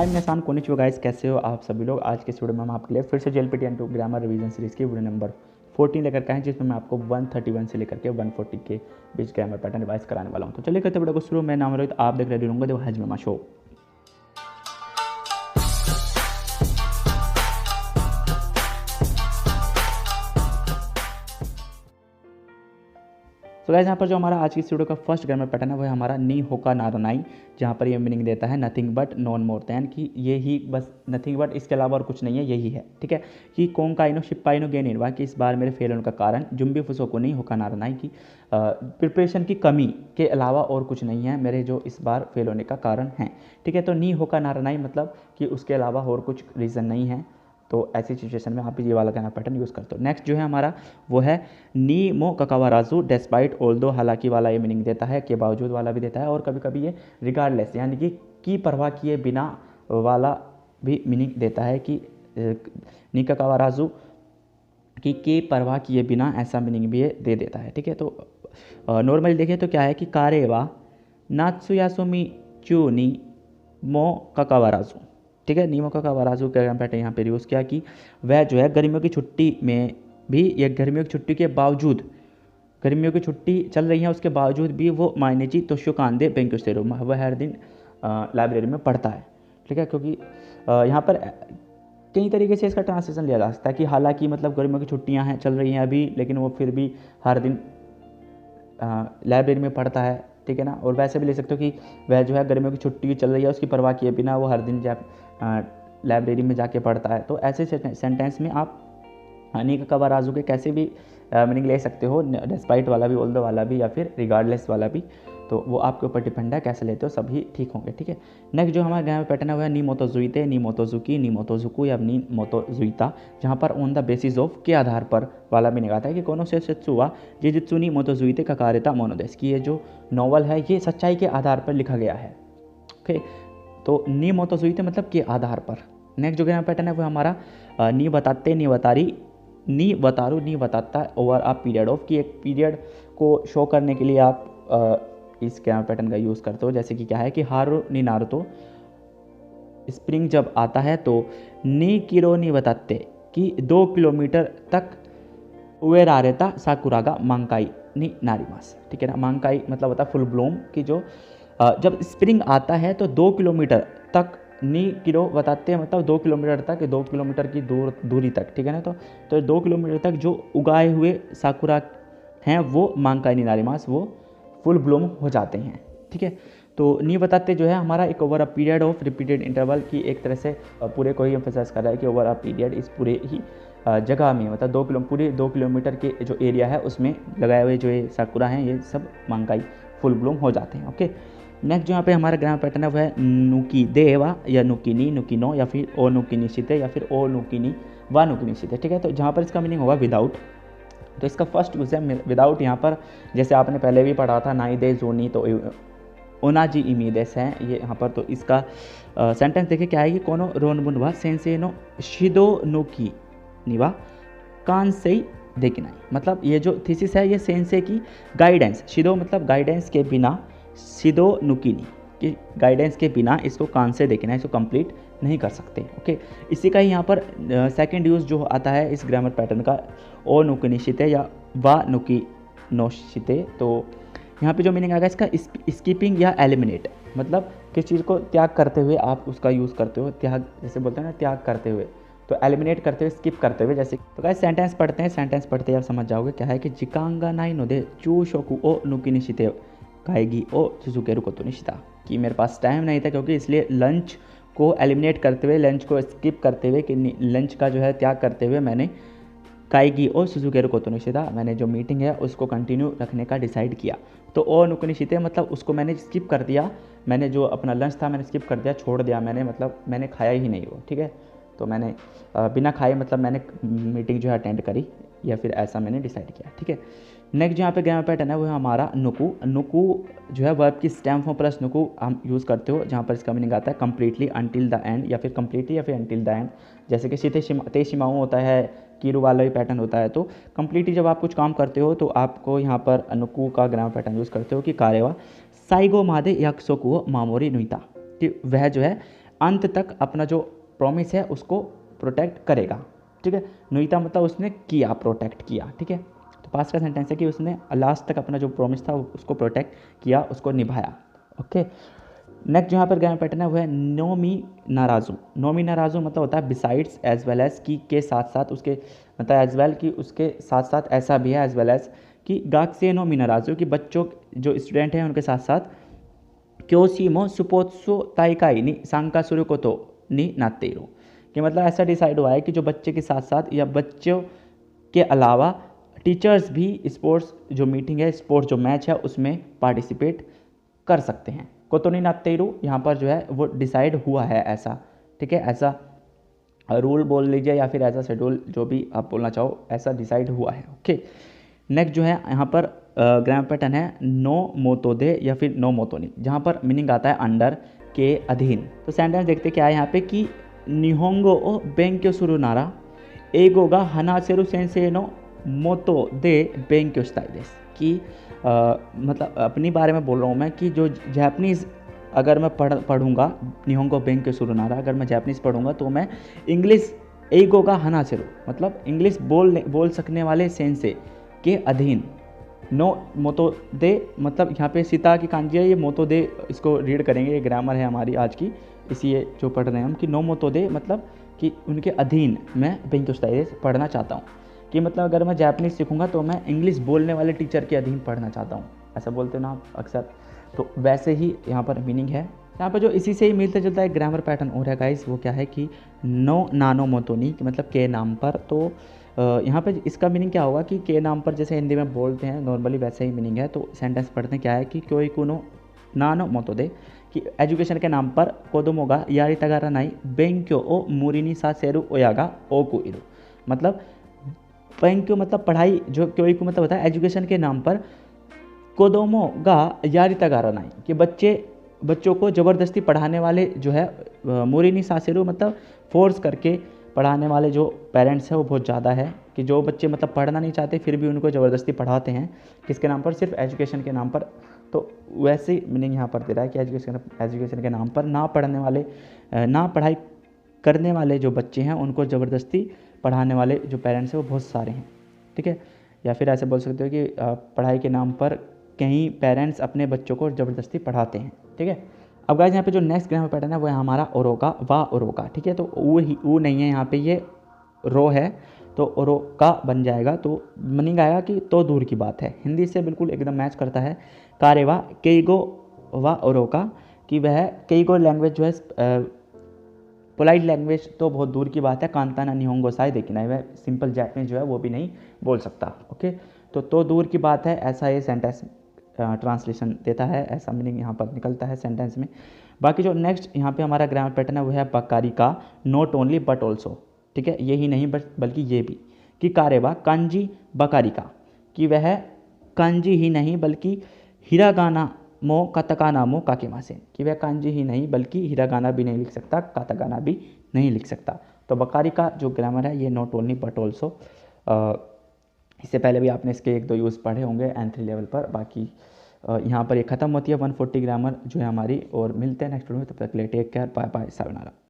हाय Mehsana konnichiwa guys, कैसे हो आप सभी लोग। आज के इस वीडियो में हम आपके लिए फिर से JLPT and 2 grammar revision series की वीडियो नंबर 14 लेकर के आए, जिसमें मैं आपको 131 से लेकर के 140 के बीच ग्रामर पैटर्न रिवाइज कराने वाला हूं। तो चलिए करते वीडियो को शुरू। मैं नाम रोहित, आप देख रहे होंगे द हजमा शो। तो गाइस यहाँ पर जो हमारा आज की इस वीडियो का फर्स्ट ग्रामर पैटर्न है वो है हमारा नी होका नारोनाई, जहाँ पर ये मीनिंग देता है nothing but non more than, कि ये ही बस नथिंग बट, इसके अलावा और कुछ नहीं है, यही है। ठीक है कि कोंकाइनो शिप्पाइनो गेनिरवा, कि इस बार मेरे फेल होने का कारण जुम्बी फुसो को नहीं होका नारोनाई, की प्रिपरेशन की कमी के अलावा और कुछ नहीं है मेरे जो इस बार फेल होने का कारण है। ठीक है, तो नी होका नारोनाई मतलब कि उसके अलावा और कुछ रीज़न नहीं है। तो ऐसी सिचुएशन में आप ये वाला गाना पैटर्न यूज़ करते हो। नेक्स्ट जो है हमारा वो है नी मो ककावाराजू डेस्पाइट ऑल्दो, हालांकि वाला ये मीनिंग देता है, के बावजूद वाला भी देता है, और कभी कभी ये रिगार्डलेस यानी कि की परवाह किए बिना वाला भी मीनिंग देता है, कि नी ककावाराजू की परवाह किए बिना, ऐसा मीनिंग भी ये दे देता है। ठीक है, तो नॉर्मली देखें तो क्या है कि कारेवा नात्सुयासुमी चू नी मो ककावाराजू। ठीक है, नीमो का वराजू का पैटर्न यहाँ पे यूज़ किया कि वह जो है गर्मियों की छुट्टी में भी, या गर्मियों की छुट्टी के बावजूद, गर्मियों की छुट्टी चल रही है उसके बावजूद भी वो मायनेची तोशुकांदे बेंकुस्तेरो, वह हर दिन लाइब्रेरी में पढ़ता है। ठीक है, क्योंकि यहाँ पर कई तरीके से इसका ट्रांसलेशन लिया जा सकता है कि हालांकि मतलब गर्मियों की छुट्टियाँ हैं, चल रही हैं अभी, लेकिन वो फिर भी हर दिन लाइब्रेरी में पढ़ता है। ठीक है ना, और वैसे भी ले सकते हो कि वह जो है गर्मियों की छुट्टी चल रही है उसकी परवाह किए बिना वो हर दिन जब लाइब्रेरी में जाके पढ़ता है। तो ऐसे सेंटेंस में आप नी ककावाराजू के कैसे भी मीनिंग ले सकते हो, डिस्पाइट वाला भी, ऑल्दो वाला भी, या फिर रिगार्डलेस वाला भी, तो वो आपके ऊपर डिपेंड है कैसे लेते हो, सभी ठीक होंगे। ठीक है, नेक्स्ट जो हमारे ग्रामर पैटर्न है वो है नी मोतोजुइते, नी मोतोजुकी, नी मोतोजुकू या नी मोतोजुइता, जहाँ पर ऑन द बेसिस ऑफ के आधार पर वाला मीनिंग आता है कि कोनो से सेत्सुवा जिजित्सु नी मोतोजुइते ककारिता मोनोदेश, की ये जो नॉवल है ये सच्चाई के आधार पर लिखा गया है। ओके, तो नी मोतोजुइते मतलब के आधार पर। नेक्स्ट जो ग्रामर पैटर्न है वो हमारा नी बताते, नी बतारी, नी बतारू, नी बताता ओवर अ पीरियड ऑफ, कि एक पीरियड को शो करने के लिए आप इस ग्रामर पैटर्न का यूज़ करते हो। जैसे कि क्या है कि हारो नी नारुतो, स्प्रिंग जब आता है तो नी किरो नी बताते, कि 2 किलोमीटर तक उएरारेता साकुरागा मांकाई नी नारीमास। ठीक है ना, मांकाई मतलब होता है फुल ब्लूम, की जो जब स्प्रिंग आता है तो 2 किलोमीटर तक, नी किलो बताते हैं मतलब 2 किलोमीटर तक, 2 किलोमीटर की दूरी तक। ठीक है ना, तो 2 किलोमीटर तक जो उगाए हुए साकुरा हैं वो मांकाई नी नारीमास, वो फुल ब्लूम हो जाते हैं। ठीक है, तो नी बताते जो है हमारा एक over a period of repeated interval, की एक तरह से पूरे को ही एम्फसाइज कर रहा है कि ओवर अ पीरियड, इस पूरे ही जगह में, मतलब पूरे 2 किलोमीटर के जो एरिया है उसमें लगाए हुए जो ये साकुरा हैं ये सब मांकाई फुल ब्लूम हो जाते हैं। ओके, नेक्स्ट जो यहाँ पे हमारा ग्रामर पैटर्न है वह है नुकी देवा या नुकीनी, नुकीनो, या फिर ओ नुकीनी शिते, या फिर ओ नुकीनी वा नुकीनी शिते। ठीक है, तो जहाँ पर इसका मीनिंग होगा विदाउट, तो इसका फर्स्ट यूज़ है विदाउट। यहाँ पर जैसे आपने पहले भी पढ़ा था नाई दे जोनी, तो ओनाजी इमीदेस है ये यहाँ पर। तो इसका सेंटेंस देखिए क्या है कि कोनो रोनबुनवा सेंसे नो शिदो नुकी निवा कान से देखनाई, मतलब ये जो थीसिस है ये सेंसे की गाइडेंस, शिदो मतलब गाइडेंस के बिना, शिदो नुकीनी कि गाइडेंस के बिना इसको कान से देखना, इसको कंप्लीट नहीं कर सकते। ओके, इसी का ही यहाँ पर सेकंड यूज़ जो आता है इस ग्रामर पैटर्न का, ओ नुकिनिशिते या वा नुकी नोशिते। तो यहाँ पे जो मीनिंग आएगा इसका स्कीपिंग या एलिमिनेट, मतलब किस चीज़ को त्याग करते हुए आप उसका यूज़ करते हो, त्याग जैसे बोलते हैं ना, त्याग करते हुए, तो एलिमिनेट करते हुए, स्किप करते हुए। जैसे तो गाइस सेंटेंस पढ़ते हैं, सेंटेंस पढ़ते ही आप समझ जाओगे क्या है कि जिकांगा नाई नोदे चू शोकु ओ नुकिनिशिते काएगी ओ सुजुकेरु कोतो निशिता, कि मेरे पास टाइम नहीं था क्योंकि इसलिए लंच को एलिमिनेट करते हुए, लंच को स्किप करते हुए, कि लंच का जो है त्याग करते हुए मैंने काएगी ओ सुजुकेरु कोतो निशिता, मैंने जो मीटिंग है उसको कंटिन्यू रखने का डिसाइड किया। तो ओ नुकुनिशिते मतलब उसको मैंने स्किप कर दिया, मैंने जो अपना लंच था मैंने स्किप कर दिया, छोड़ दिया मैंने, मतलब मैंने खाया ही नहीं वो। ठीक है, तो मैंने बिना खाए मतलब मैंने मीटिंग जो है अटेंड करी, या फिर ऐसा मैंने डिसाइड किया। ठीक है, नेक्स्ट जहाँ पे ग्रामर पैटर्न है वो है हमारा नुकू। नुकू जो है वर्ब की स्टेम फॉर्म प्लस नुकू हम यूज़ करते हो, जहाँ पर इसका मीनिंग आता है कंप्लीटली, अनटिल द एंड, या फिर कंप्लीटली या फिर अनटिल द एंड। जैसे कि सीते शिमाऊ होता है, कीरू वाला भी पैटर्न होता है। तो कंप्लीटली जब आप कुछ काम करते हो तो आपको यहाँ पर नुकू का ग्रामर पैटर्न यूज़ करते हो कि कारेवा साइगो मादे याक्सोकुओ मामोरी नुइता, कि वह जो है अंत तक अपना जो प्रॉमिस है उसको प्रोटेक्ट करेगा, ठीक है। नुईता मतलब उसने किया, प्रोटेक्ट किया, ठीक है। तो पास्ट का सेंटेंस है कि उसने लास्ट तक अपना जो प्रॉमिस था उसको प्रोटेक्ट किया, उसको निभाया, ओके। नेक्स्ट जो यहाँ पर ग्रामर पैटर्न है वो है नोमी नाराजू। नोमी नाराजू मतलब होता है बिसाइड्स, एज वेल एज, की के साथ साथ, उसके मतलब एज वेल कि उसके साथ साथ ऐसा भी है, एज वेल एज कि गाक से नोमी नाराजू कि बच्चों जो स्टूडेंट हैं उनके साथ साथ क्योसीमो सुपोत्सो ताइकाई नी सांका सुरु को तो नी नातेरो, कि मतलब ऐसा डिसाइड हुआ है कि जो बच्चे के साथ साथ या बच्चों के अलावा टीचर्स भी स्पोर्ट्स जो मीटिंग है, स्पोर्ट्स जो मैच है उसमें पार्टिसिपेट कर सकते हैं। कोतोनी नातेरू यहाँ पर जो है वो डिसाइड हुआ है ऐसा, ठीक है। ऐसा रूल बोल लीजिए या फिर ऐसा शेड्यूल, जो भी आप बोलना चाहो, ऐसा डिसाइड हुआ है, ओके। नेक्स्ट जो है यहाँ पर ग्रामर पैटर्न है नो मोतोदे या फिर नो मोतोनी, जहाँ पर मीनिंग आता है अंडर, के अधीन। तो सेंटेंस देखते क्या है यहाँ पे कि निहोंगो ओ बेंक्यो सुरु नारा एगो गा हनासेरु सेंसे नो मोतो दे बेंक्यो स्टाई देस, कि मतलब अपनी बारे में बोल रहा हूँ मैं कि जो जापानीज़ अगर मैं पढ़ूंगा निहोंगो बेंक्यो सुरु नारा, अगर मैं जापानीज़ पढ़ूंगा तो मैं इंग्लिश एगो गा हनासेरु मतलब इंग्लिश बोल सकने वाले सेंसे के अधीन, नो मोतो दे मतलब यहाँ पे सीता की कांजी है, ये मोतो दे इसको रीड करेंगे, ये ग्रामर है हमारी आज की, इसी ये जो पढ़ रहे हैं हम कि नो मोतो दे मतलब कि उनके अधीन मैं बेंक्यो स्टाई पढ़ना चाहता हूँ, कि मतलब अगर मैं जापानीज़ सीखूंगा तो मैं इंग्लिश बोलने वाले टीचर के अधीन पढ़ना चाहता हूँ, ऐसा बोलते हो ना आप अक्सर। तो वैसे ही यहाँ पर मीनिंग है। यहाँ पर जो इसी से ही मिलता जुलता है ग्रामर पैटर्न हो रहा है गाइस, वो क्या है कि नो नानो मोतोनी, मतलब के नाम पर। तो यहाँ पे इसका मीनिंग क्या होगा कि के नाम पर जैसे हिंदी में बोलते हैं नॉर्मली वैसे ही मीनिंग है। तो सेंटेंस पढ़ते हैं क्या है कि कोई कुनो नानो मोतोदे, कि एजुकेशन के नाम पर कोदोमोगा यारी तगारा नाई बेंक्यो ओ मुरिनी सा सेरु ओयागा ओकु इरु, मतलब बेंक्यो मतलब पढ़ाई, जो क्योइकु मतलब होता है एजुकेशन के नाम पर, कोदोमो गा यारी तगारा नाई कि बच्चों को ज़बरदस्ती पढ़ाने वाले जो है मुरिनी सासेरु मतलब फोर्स करके पढ़ाने वाले जो पेरेंट्स हैं वो बहुत ज़्यादा है, कि जो बच्चे मतलब पढ़ना नहीं चाहते फिर भी उनको ज़बरदस्ती पढ़ाते हैं, किसके नाम पर, सिर्फ एजुकेशन के नाम पर। तो वैसे मीनिंग यहाँ पर दे रहा है कि एजुकेशन के नाम पर ना पढ़ाई करने वाले जो बच्चे हैं उनको ज़बरदस्ती पढ़ाने वाले जो पेरेंट्स हैं वो बहुत सारे हैं, ठीक है। या फिर ऐसे बोल सकते हो कि पढ़ाई के नाम पर कहीं पेरेंट्स अपने बच्चों को ज़बरदस्ती पढ़ाते हैं, ठीक है। अब गाइस यहाँ पे जो नेक्स्ट ग्रामर पैटर्न है वो है हमारा ओरोका वा ओरोका, ठीक है। तो वो नहीं है यहाँ पे, ये रो है, तो ओरोका बन जाएगा। तो मीनिंग आएगा कि तो दूर की बात है, हिंदी से बिल्कुल एकदम मैच करता है। कारेवा केईगो वा ओरोका, कि वह केईगो लैंग्वेज जो है पोलाइट लैंग्वेज तो बहुत दूर की बात है, कांताना निहोंगो साई देखी ना, वह सिंपल जापानीज जो है वो भी नहीं बोल सकता, ओके। तो दूर की बात है, ऐसा ये सेंटेंस ट्रांसलेशन देता है, ऐसा मीनिंग यहाँ पर निकलता है सेंटेंस में। बाकी जो नेक्स्ट यहाँ पे हमारा ग्रामर पैटर्न है वो है बकारी का नॉट ओनली बट ऑल्सो, ठीक है। ये ही नहीं बल्कि ये भी, कि कारेवा कांजी बकारी का, कि वह कांजी ही नहीं बल्कि हिरागाना मो काताकाना मो काकेमासेन, कि वह कांजी ही नहीं बल्कि हिरागाना भी नहीं लिख सकता, काताकाना भी नहीं लिख सकता। तो बकारी का जो ग्रामर है ये नॉट ओनली बट ऑल्सो, इससे पहले भी आपने इसके 1-2 यूज़ पढ़े होंगे N3 लेवल पर। बाकी यहाँ पर ये ख़त्म होती है 140 ग्रामर जो है हमारी, और मिलते हैं नेक्स्ट वीडियो में, तब तक के लिए take care, bye bye, sayonara.